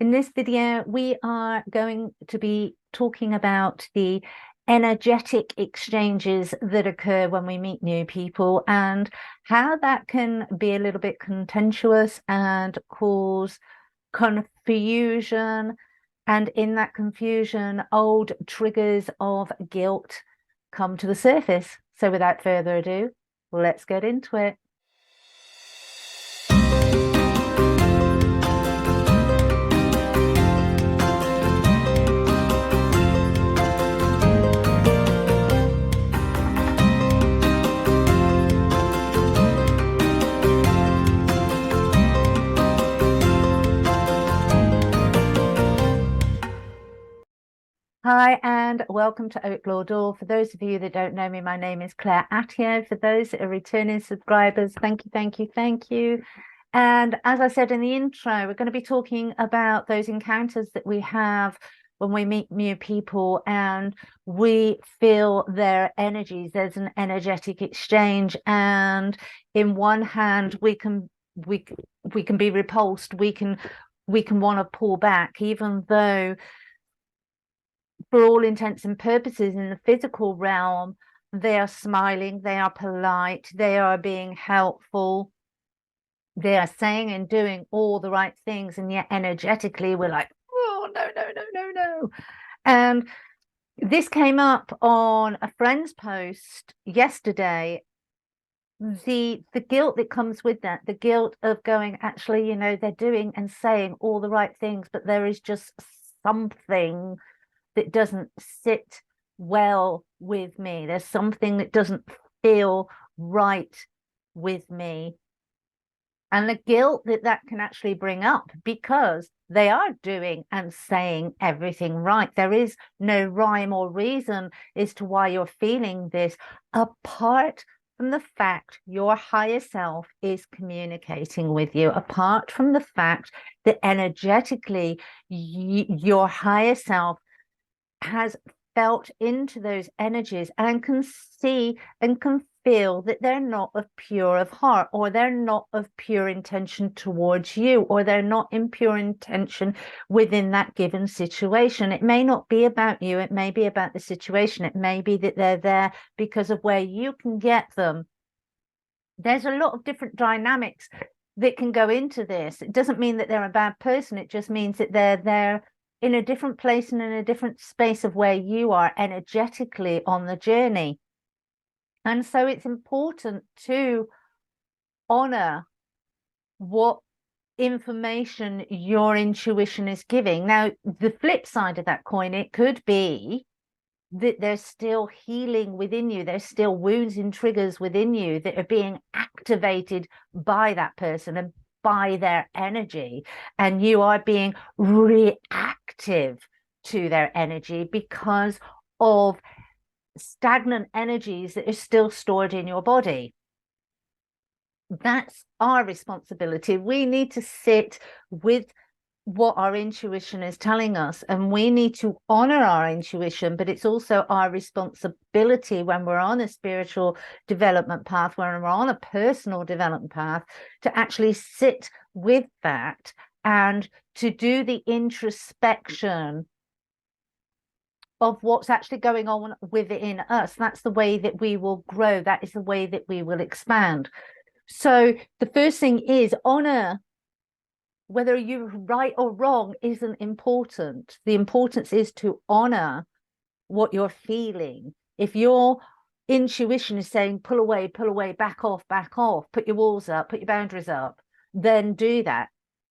In this video, we are going to be talking about the energetic exchanges that occur when we meet new people and how that can be a little bit contentious and cause confusion. And in that confusion, old triggers of guilt come to the surface. So without further ado, let's get into it. Hi, and welcome to Outlaw Door. For those of you that don't know me, my name is Claire Attio. For those that are returning subscribers, thank you, thank you, thank you. And as I said in the intro, we're going to be talking about those encounters that we have when we meet new people and we feel their energies. There's an energetic exchange, and in one hand, we can be repulsed. We can want to pull back, even though, for all intents and purposes, in the physical realm, they are smiling, they are polite, they are being helpful, they are saying and doing all the right things, and yet energetically we're like, oh no, no, no, no, no. And this came up on a friend's post yesterday. The guilt that comes with that, the guilt of going, actually, you know, they're doing and saying all the right things, but there is just something that doesn't sit well with me. There's something that doesn't feel right with me. And the guilt that can actually bring up, because they are doing and saying everything right. There is no rhyme or reason as to why you're feeling this, apart from the fact your higher self is communicating with you, apart from the fact that energetically your higher self has felt into those energies and can see and can feel that they're not of pure of heart, or they're not of pure intention towards you, or they're not in pure intention within that given situation. It may not be about you, it may be about the situation, it may be that they're there because of where you can get them. There's a lot of different dynamics that can go into this. It doesn't mean that they're a bad person, it just means that they're there in a different place and in a different space of where you are energetically on the journey. And so it's important to honor what information your intuition is giving. Now, the flip side of that coin, it could be that there's still healing within you. There's still wounds and triggers within you that are being activated by that person and by their energy, and you are being reactive to their energy because of stagnant energies that are still stored in your body. That's our responsibility. We need to sit with what our intuition is telling us, and we need to honor our intuition, but it's also our responsibility when we're on a spiritual development path, when we're on a personal development path, to actually sit with that and to do the introspection of what's actually going on within us. That's the way that we will grow. That is the way that we will expand. So the first thing is honor. Whether you're right or wrong isn't important. The importance is to honor what you're feeling. If your intuition is saying, pull away, back off, put your walls up, put your boundaries up, then do that.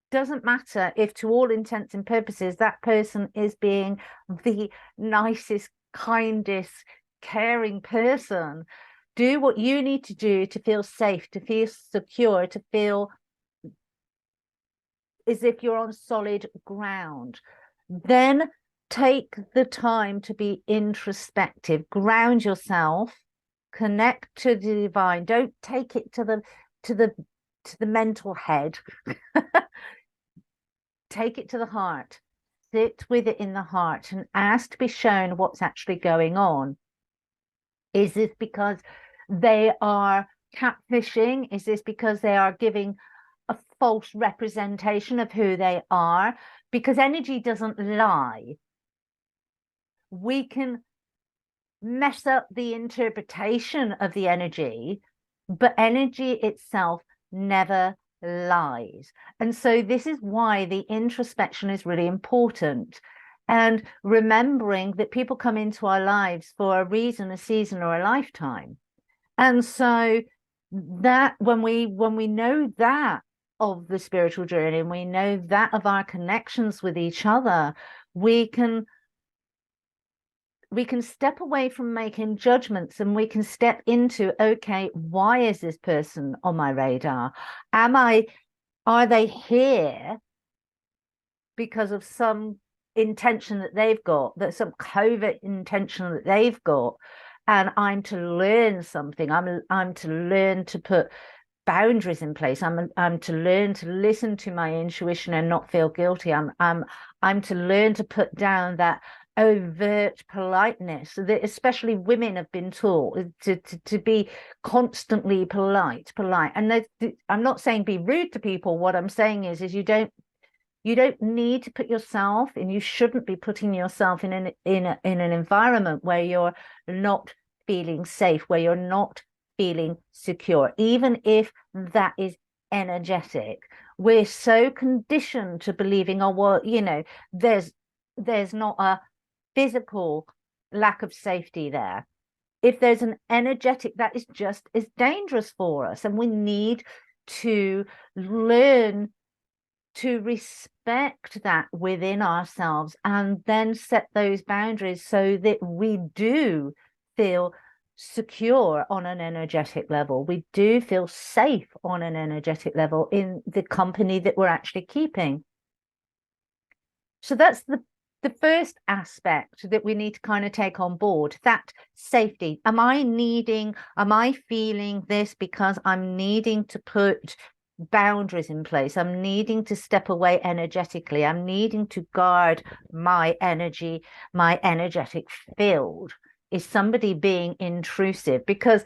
Doesn't matter if, to all intents and purposes, that person is being the nicest, kindest, caring person. Do what you need to do to feel safe, to feel secure, to feel as if you're on solid ground. Then take the time to be introspective, ground yourself, connect to the divine. Don't take it to the mental head. Take it to the heart. Sit with it in the heart and ask to be shown what's actually going on. Is this because they are catfishing? Is this because they are giving a false representation of who they are? because energy doesn't lie. We can mess up the interpretation of the energy, but energy itself never lies. And so this is why the introspection is really important. And remembering that people come into our lives for a reason, a season, or a lifetime. And so that when we know that of the spiritual journey, and we know that of our connections with each other, we can step away from making judgments, and we can step into, okay, why is this person on my radar? Are they here because of some intention that they've got, that some covert intention that they've got, and I'm to learn something. I'm to learn to put boundaries in place. I'm to learn to listen to my intuition and not feel guilty. I'm to learn to put down that overt politeness that especially women have been taught to be constantly polite. And I'm not saying be rude to people. What I'm saying is you don't need to put yourself, and you shouldn't be putting yourself in an environment where you're not feeling safe, where you're not feeling secure, even if that is energetic. We're so conditioned to believing, oh, well, there's not a physical lack of safety there. If there's an energetic, that is just as dangerous for us. And we need to learn to respect that within ourselves, and then set those boundaries so that we do feel secure on an energetic level. We do feel safe on an energetic level in the company that we're actually keeping. So that's the first aspect that we need to kind of take on board, that safety. Am I feeling this because I'm needing to put boundaries in place? I'm needing to step away energetically. I'm needing to guard my energy, my energetic field. Is somebody being intrusive? Because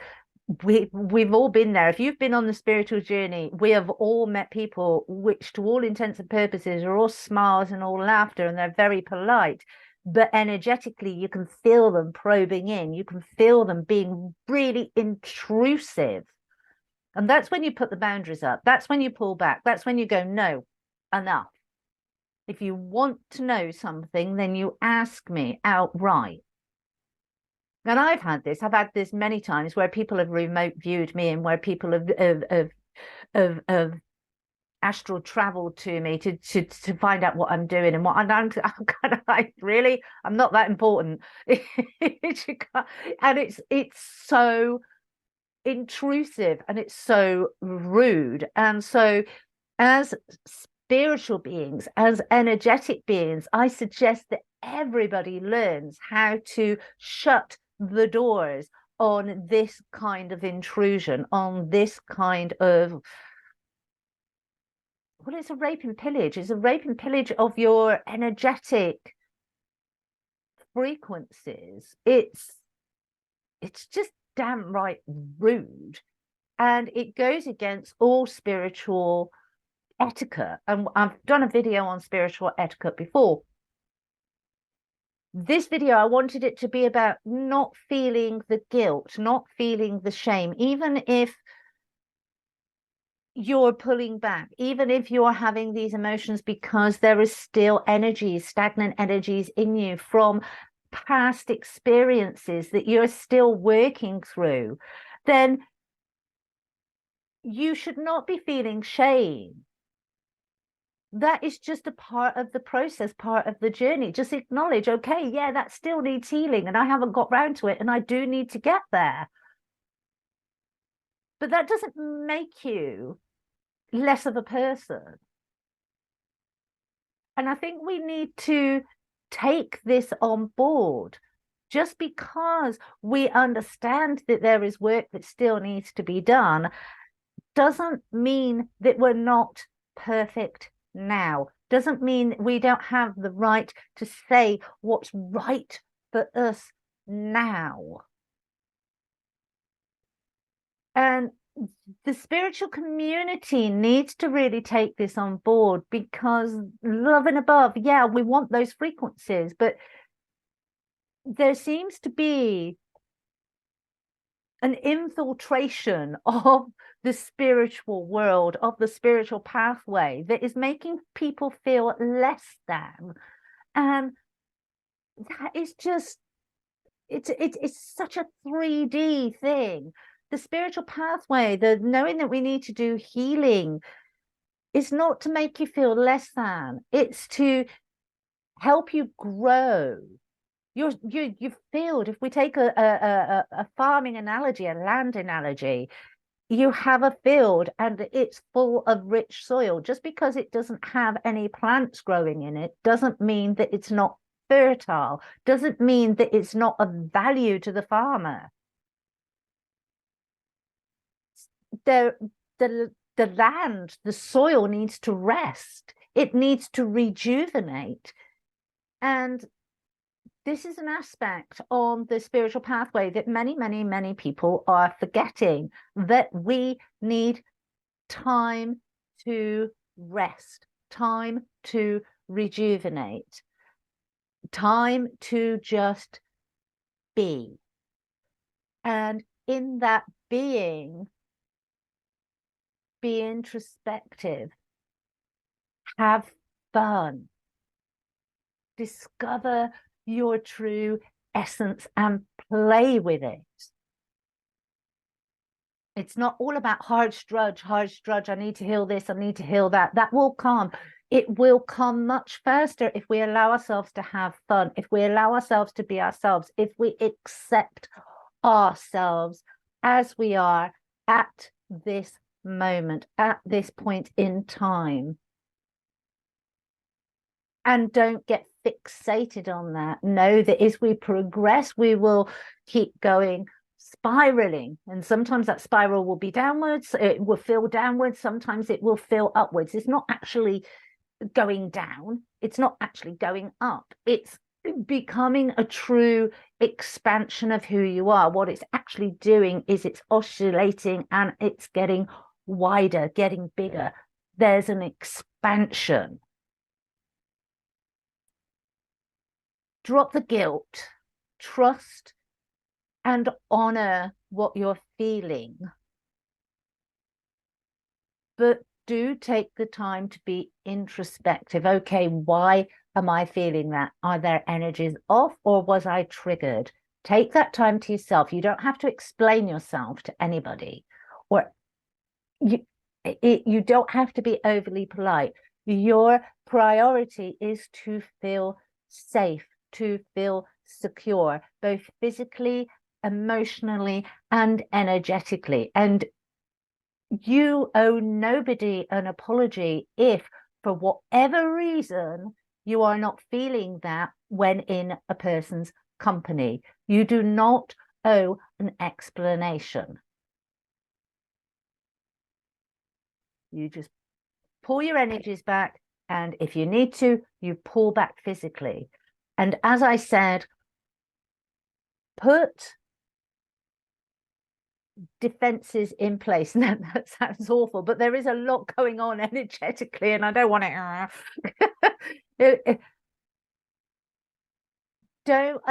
we've all been there. If you've been on the spiritual journey, we have all met people which, to all intents and purposes, are all smiles and all laughter, and they're very polite, but energetically you can feel them probing in. You can feel them being really intrusive. And that's when you put the boundaries up. That's when you pull back. That's when you go, no, enough. If you want to know something, then you ask me outright. And I've had this many times where people have remote viewed me, and where people have astral traveled to me to find out what I'm doing and what I'm kind of like, really, I'm not that important. And it's so intrusive, and it's so rude. And so as spiritual beings, as energetic beings, I suggest that everybody learns how to shut the doors on this kind of intrusion, on this kind of, well, it's a rape and pillage. It's a rape and pillage of your energetic frequencies. It's just damn right rude, and it goes against all spiritual etiquette. And I've done a video on spiritual etiquette before. This video, I wanted it to be about not feeling the guilt, not feeling the shame, even if you're pulling back, even if you're having these emotions, because there is still energies, stagnant energies in you from past experiences that you're still working through, then you should not be feeling shame. That is just a part of the process, part of the journey. Just acknowledge, okay, yeah, that still needs healing, and I haven't got round to it, and I do need to get there. But that doesn't make you less of a person. And I think we need to take this on board. Just because we understand that there is work that still needs to be done doesn't mean that we're not perfect now. Doesn't mean we don't have the right to say what's right for us now. And the spiritual community needs to really take this on board, because love and above, yeah, we want those frequencies, but there seems to be an infiltration of the spiritual world, of the spiritual pathway, that is making people feel less than. And that is just, it's such a 3D thing. The spiritual pathway, the knowing that we need to do healing, is not to make you feel less than. It's to help you grow. You've filled. If we take a farming analogy, a land analogy, you have a field and it's full of rich soil. Just because it doesn't have any plants growing in it doesn't mean that it's not fertile, doesn't mean that it's not of value to the farmer. The, the land, the soil needs to rest. It needs to rejuvenate. And this is an aspect on the spiritual pathway that many people are forgetting, that we need time to rest, time to rejuvenate, time to just be. And in that being, be introspective, have fun, discover your true essence and play with it. It's not all about hard drudge. I need to heal this, I need to heal that. That will come. It will come much faster if we allow ourselves to have fun, if we allow ourselves to be ourselves, if we accept ourselves as we are at this moment, at this point in time. And don't get fixated on that. Know that as we progress, we will keep going, spiraling. And sometimes that spiral will be downwards. It will feel downwards. Sometimes it will feel upwards. It's not actually going down. It's not actually going up. It's becoming a true expansion of who you are. What it's actually doing is it's oscillating and it's getting wider, getting bigger. There's an expansion. Drop the guilt, trust and honor what you're feeling. But do take the time to be introspective. Okay, why am I feeling that? Are there energies off, or was I triggered? Take that time to yourself. You don't have to explain yourself to anybody, or you don't have to be overly polite. Your priority is to feel safe, to feel secure, both physically, emotionally, and energetically. And you owe nobody an apology if, for whatever reason, you are not feeling that when in a person's company. You do not owe an explanation. You just pull your energies back, and if you need to, you pull back physically. And as I said, put defenses in place. Now, that sounds awful, but there is a lot going on energetically, and I don't want it. Don't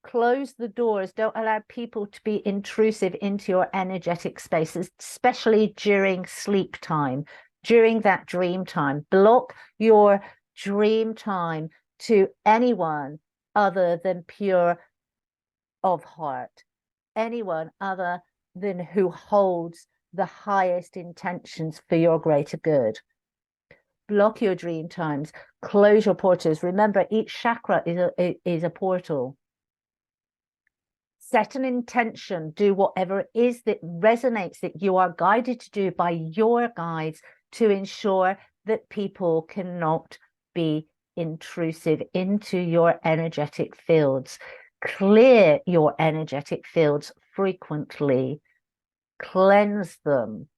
close the doors. Don't allow people to be intrusive into your energetic spaces, especially during sleep time, during that dream time. Block your dream time to anyone other than pure of heart, anyone other than who holds the highest intentions for your greater good. Block your dream times, close your portals. Remember, each chakra is a portal. Set an intention, do whatever it is that resonates, that you are guided to do by your guides, to ensure that people cannot be intrusive into your energetic fields. Clear your energetic fields frequently. Cleanse them.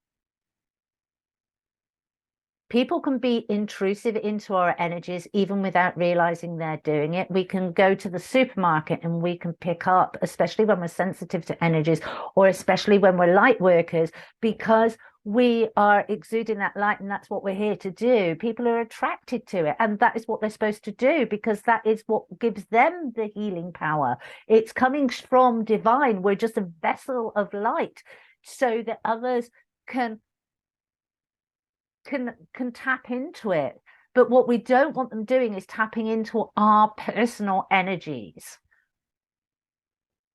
People can be intrusive into our energies even without realizing they're doing it. We can go to the supermarket and we can pick up, especially when we're sensitive to energies, or especially when we're light workers, because we are exuding that light, and that's what we're here to do. People are attracted to it, and that is what they're supposed to do, because that is what gives them the healing power. It's coming from divine. We're just a vessel of light so that others can tap into it. But what we don't want them doing is tapping into our personal energies.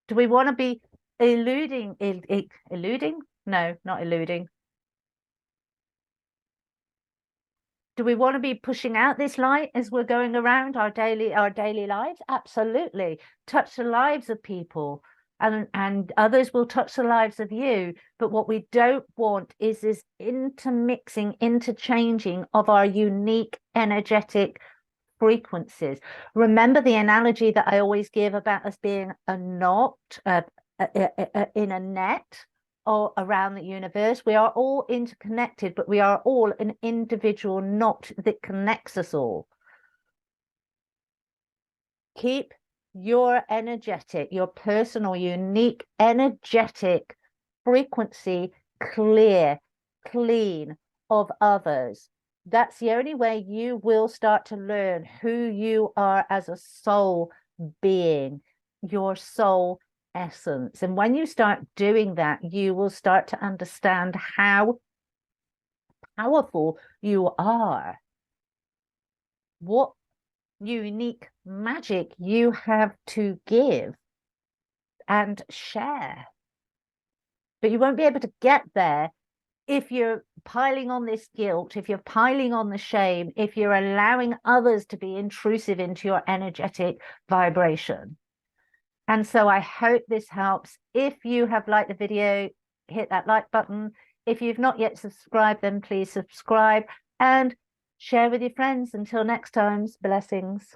Do we want to be eluding? No, not eluding. Do we want to be pushing out this light as we're going around our daily lives? Absolutely. Touch the lives of people, and others will touch the lives of you. But what we don't want is this intermixing, interchanging of our unique energetic frequencies. Remember the analogy that I always give about us being a knot in a net or around the universe. We are all interconnected, but we are all an individual knot that connects us all. Keep your energetic, your personal, unique, energetic frequency clear, clean of others. That's the only way you will start to learn who you are as a soul being, your soul essence. And when you start doing that, you will start to understand how powerful you are, what unique magic you have to give and share. But you won't be able to get there if you're piling on this guilt, if you're piling on the shame, if you're allowing others to be intrusive into your energetic vibration. And so I hope this helps. If you have liked the video, hit that like button. If you've not yet subscribed, then please subscribe and share with your friends. Until next time, blessings.